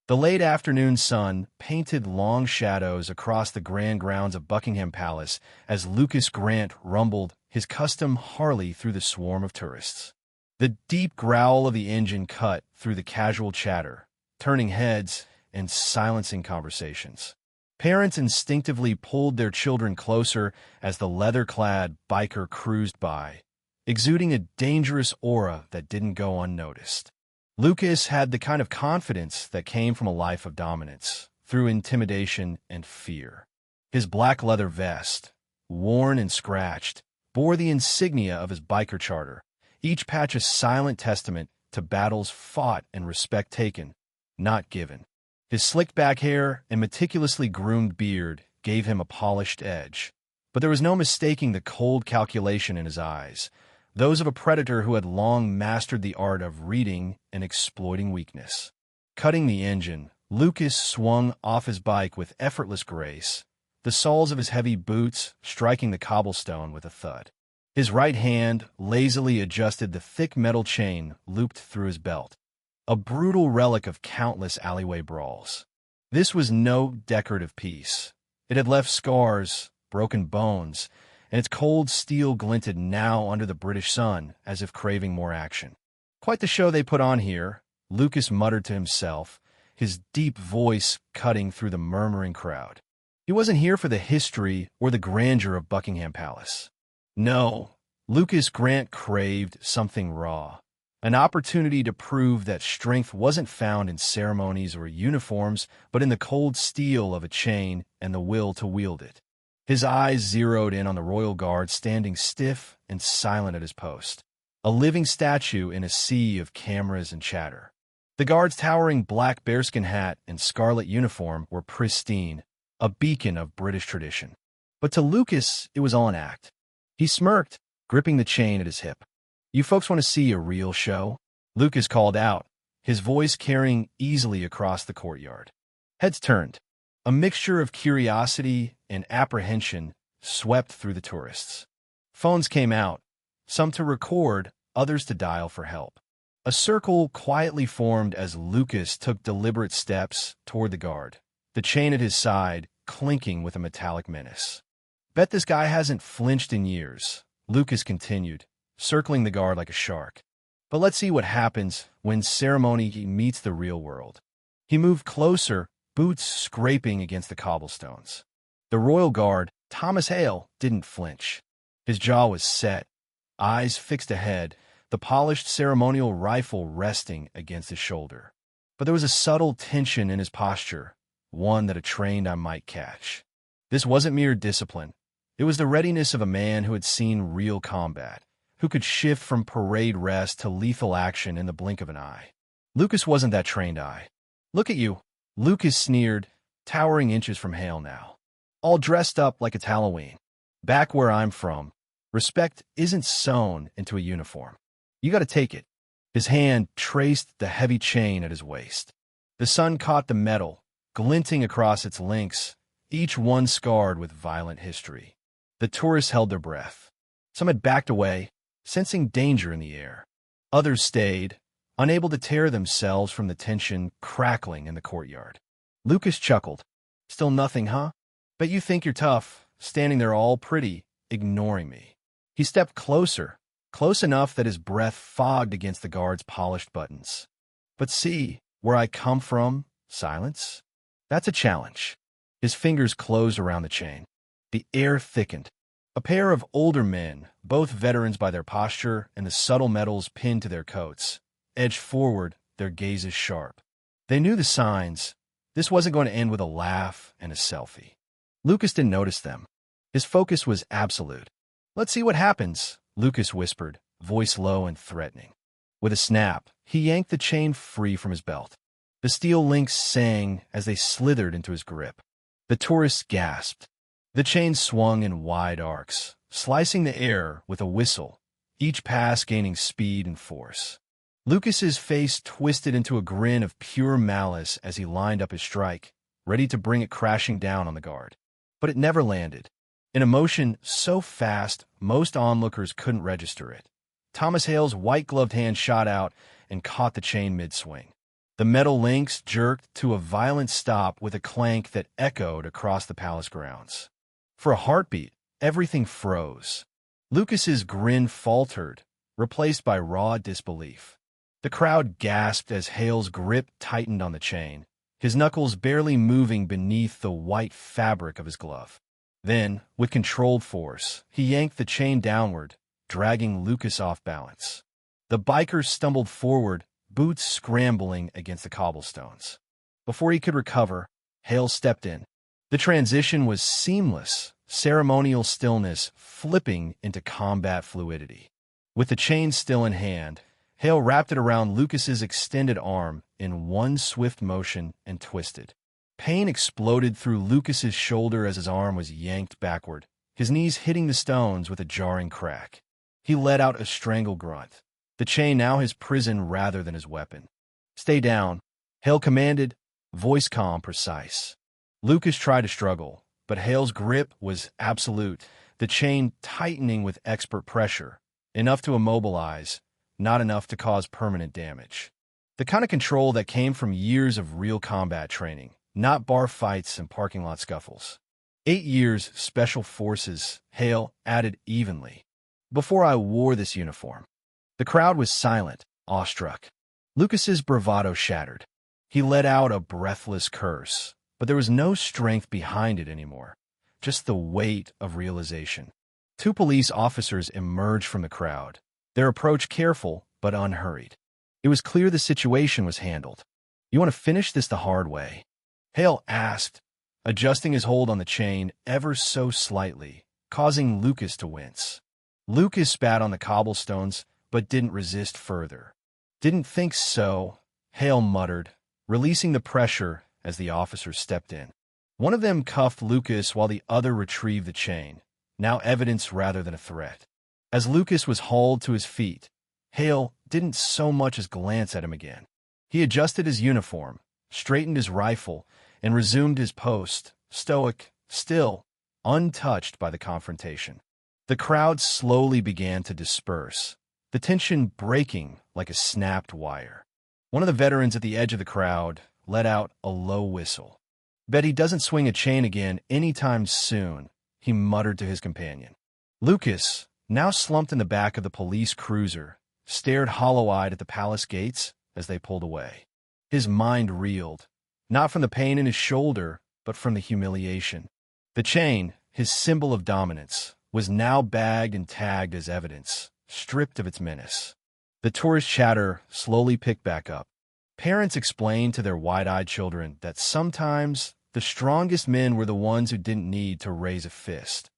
The late afternoon sun painted long shadows across the grand grounds of Buckingham Palace as Lucas Grant rumbled his custom Harley through the swarm of tourists. The deep growl of the engine cut through the casual chatter, turning heads and silencing conversations. Parents instinctively pulled their children closer as the leather-clad biker cruised by, exuding a dangerous aura that didn't go unnoticed. Lucas had the kind of confidence that came from a life of dominance, through intimidation and fear. His black leather vest, worn and scratched, bore the insignia of his biker charter, each patch a silent testament to battles fought and respect taken, not given. His slicked-back hair and meticulously groomed beard gave him a polished edge, but there was no mistaking the cold calculation in his eyes, those of a predator who had long mastered the art of reading and exploiting weakness. Cutting the engine, Lucas swung off his bike with effortless grace, the soles of his heavy boots striking the cobblestone with a thud. His right hand lazily adjusted the thick metal chain looped through his belt, a brutal relic of countless alleyway brawls. This was no decorative piece. It had left scars, broken bones, and its cold steel glinted now under the British sun as if craving more action. Quite the show they put on here, Lucas muttered to himself, his deep voice cutting through the murmuring crowd. He wasn't here for the history or the grandeur of Buckingham Palace. No, Lucas Grant craved something raw, an opportunity to prove that strength wasn't found in ceremonies or uniforms, but in the cold steel of a chain and the will to wield it. His eyes zeroed in on the royal guard standing stiff and silent at his post, a living statue in a sea of cameras and chatter. The guard's towering black bearskin hat and scarlet uniform were pristine, a beacon of British tradition. But to Lucas, it was all an act. He smirked, gripping the chain at his hip. "You folks want to see a real show?" Lucas called out, his voice carrying easily across the courtyard. Heads turned. A mixture of curiosity and apprehension swept through the tourists. Phones came out, some to record, others to dial for help. A circle quietly formed as Lucas took deliberate steps toward the guard, the chain at his side clinking with a metallic menace. "Bet this guy hasn't flinched in years," Lucas continued, circling the guard like a shark. "But let's see what happens when ceremony meets the real world." He moved closer, boots scraping against the cobblestones. The royal guard, Thomas Hale, didn't flinch. His jaw was set, eyes fixed ahead, the polished ceremonial rifle resting against his shoulder. But there was a subtle tension in his posture, one that a trained eye might catch. This wasn't mere discipline. It was the readiness of a man who had seen real combat, who could shift from parade rest to lethal action in the blink of an eye. Lucas wasn't that trained eye. "Look at you," Lucas sneered, towering inches from Hale now. "All dressed up like it's Halloween. Back where I'm from, respect isn't sewn into a uniform. You gotta take it." His hand traced the heavy chain at his waist. The sun caught the metal, glinting across its links, each one scarred with violent history. The tourists held their breath. Some had backed away, sensing danger in the air. Others stayed, unable to tear themselves from the tension crackling in the courtyard. Lucas chuckled. "Still nothing, huh? Bet you think you're tough, standing there all pretty, ignoring me." He stepped closer, close enough that his breath fogged against the guard's polished buttons. "But see, where I come from, silence? That's a challenge." His fingers closed around the chain. The air thickened. A pair of older men, both veterans by their posture and the subtle metals pinned to their coats, edged forward, their gazes sharp. They knew the signs. This wasn't going to end with a laugh and a selfie. Lucas didn't notice them. His focus was absolute. "Let's see what happens," Lucas whispered, voice low and threatening. With a snap, he yanked the chain free from his belt. The steel links sang as they slithered into his grip. The tourists gasped. The chain swung in wide arcs, slicing the air with a whistle, each pass gaining speed and force. Lucas's face twisted into a grin of pure malice as he lined up his strike, ready to bring it crashing down on the guard. But it never landed. In a motion so fast, most onlookers couldn't register it. Thomas Hale's white-gloved hand shot out and caught the chain mid-swing. The metal links jerked to a violent stop with a clank that echoed across the palace grounds. For a heartbeat, everything froze. Lucas's grin faltered, replaced by raw disbelief. The crowd gasped as Hale's grip tightened on the chain, his knuckles barely moving beneath the white fabric of his glove. Then, with controlled force, he yanked the chain downward, dragging Lucas off balance. The biker stumbled forward, boots scrambling against the cobblestones. Before he could recover, Hale stepped in. The transition was seamless, ceremonial stillness flipping into combat fluidity. With the chain still in hand, Hale wrapped it around Lucas's extended arm in one swift motion and twisted. Pain exploded through Lucas's shoulder as his arm was yanked backward, his knees hitting the stones with a jarring crack. He let out a strangled grunt, the chain now his prison rather than his weapon. "Stay down," Hale commanded, voice calm, precise. Lucas tried to struggle, but Hale's grip was absolute, the chain tightening with expert pressure, enough to immobilize, not enough to cause permanent damage. The kind of control that came from years of real combat training, not bar fights and parking lot scuffles. 8 years special forces, Hale added evenly. Before I wore this uniform. The crowd was silent, awestruck. Lucas's bravado shattered. He let out a breathless curse, but there was no strength behind it anymore, just the weight of realization. 2 police officers emerged from the crowd, their approach careful but unhurried. It was clear the situation was handled. "You want to finish this the hard way?" Hale asked, adjusting his hold on the chain ever so slightly, causing Lucas to wince. Lucas spat on the cobblestones, but didn't resist further. "Didn't think so," Hale muttered, releasing the pressure as the officers stepped in. One of them cuffed Lucas while the other retrieved the chain, now evidence rather than a threat. As Lucas was hauled to his feet, Hale didn't so much as glance at him again. He adjusted his uniform, straightened his rifle, and resumed his post, stoic, still, untouched by the confrontation. The crowd slowly began to disperse, the tension breaking like a snapped wire. One of the veterans at the edge of the crowd let out a low whistle. "Bet he doesn't swing a chain again anytime soon," he muttered to his companion. Lucas, now slumped in the back of the police cruiser, stared hollow-eyed at the palace gates as they pulled away. His mind reeled, not from the pain in his shoulder, but from the humiliation. The chain, his symbol of dominance, was now bagged and tagged as evidence, stripped of its menace. The tourist chatter slowly picked back up. Parents explained to their wide-eyed children that sometimes the strongest men were the ones who didn't need to raise a fist,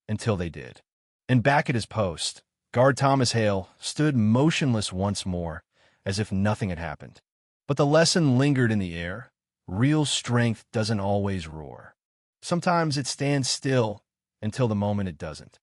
until they did. And back at his post, Guard Thomas Hale stood motionless once more, as if nothing had happened. But the lesson lingered in the air. Real strength doesn't always roar. Sometimes it stands still until the moment it doesn't.